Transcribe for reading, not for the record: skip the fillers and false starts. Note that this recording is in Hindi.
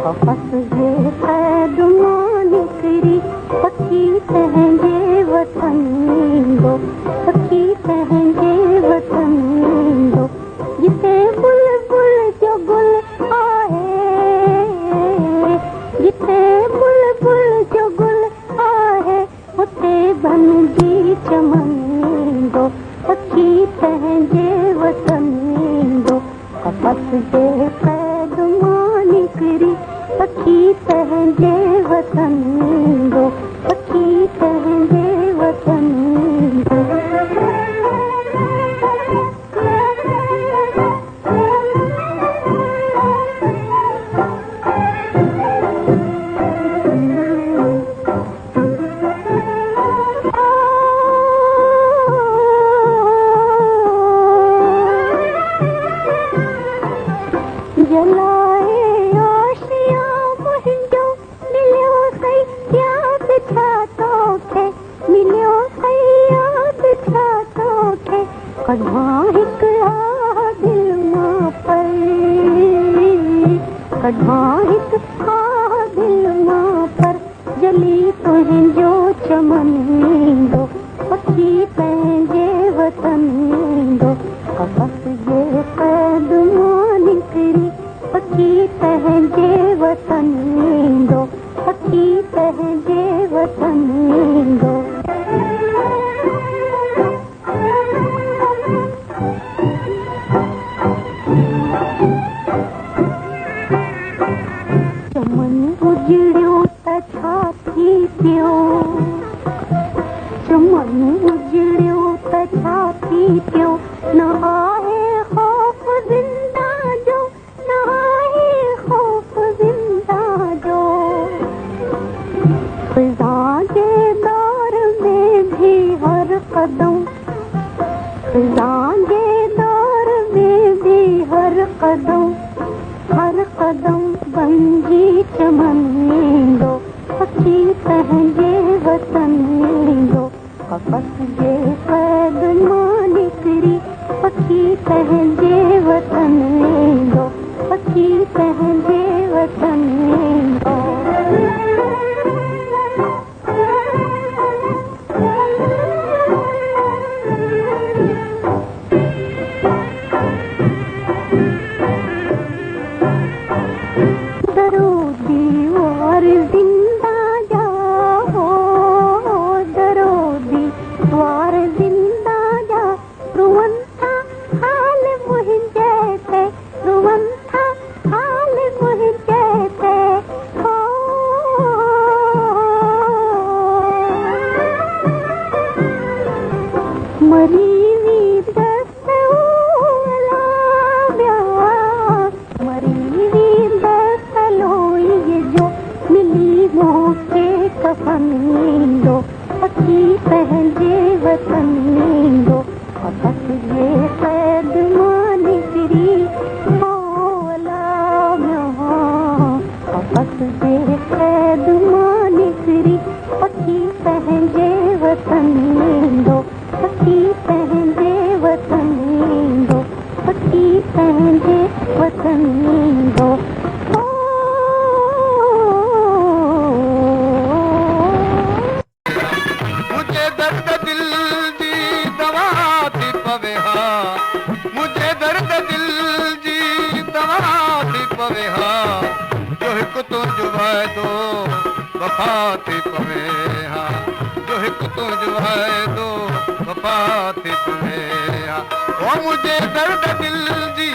कपस जे कैद मां निकरी पखी पंहिंजे वतन ईंदो, पखी पंहिंजे वतन ईंदो। जिते बुलबुल जो गुल आहे, जिते बुलबुल जो गुल आहे, उते बनजी चमन ईंदो, पखी पंहिंजे वतन ईंदो। कपस जे कैद मां निकरी पखी पंहिंजे वतन ईंदो, पखी पंहिंजे वतन ईंदो। जलाए आशिया मुंहिंजो मिलियो सही याद छा तोखे, मिलियो सही याद छा तोखे। कढां हिकु आह दिल मां पर, कढां हिकु आह दिल मां पर, जली तुंहिंजो चमन ईंदो, पखी पंहिंजे वतन ईंदो। कपस जे कैद मां निकरी पखी पंहिंजे वतन ईंदो, पखी पंहिंजे वतन ईंदो। चमन उजड़ियो त छा थी पियो, चमन उजड़ियो त छा थी पियो। न आहे खौफ जिंदा जो, न आहे खौफ जिंदा जो। फिजा जे दौर में भी हर कदम, फिजा जे दौर में भी हर कदम, हर कदम बनजी चमन ईंदो, पखी पंहिंजे वतन ईंदो। कपस जे कैद मां निकरी पखी पंहिंजे वतन ईंदो, पखी पंहिंजे वतन ईंदो। दरो दीवार जिंदा जा हो, दरो दीवार जिंदा जा। रुवन था हाल मुंहिंजे ते, रुवन था हाल मुंहिंजे ते। हो मरी वी दस्त ओला ॿिया, मरी वी दस्त लोई जो मिली मूंखे कफन ईंदो, पखी पंहिंजे वतन ईंदो। कपस जे कैद मां निकरी ओला ॿिया, कपस जे कैद मां निकरी पखी पंहिंजे वतन ईंदो, पखी पंहिंजे वतन ईंदो, पखी पंहिंजे वतन ईंदो। मुझे दर्द दिल जी दवा थी पवे हा, मुझे दर्द दिल जी दवा थी पवे हा। जो हिकु तुंहिंजो वाइदो वफ़ा थी पवे हा, जो हिकु तुंहिंजो वाइदो वफ़ा थी पवे हा। ओ मुझे दर्द दिल जी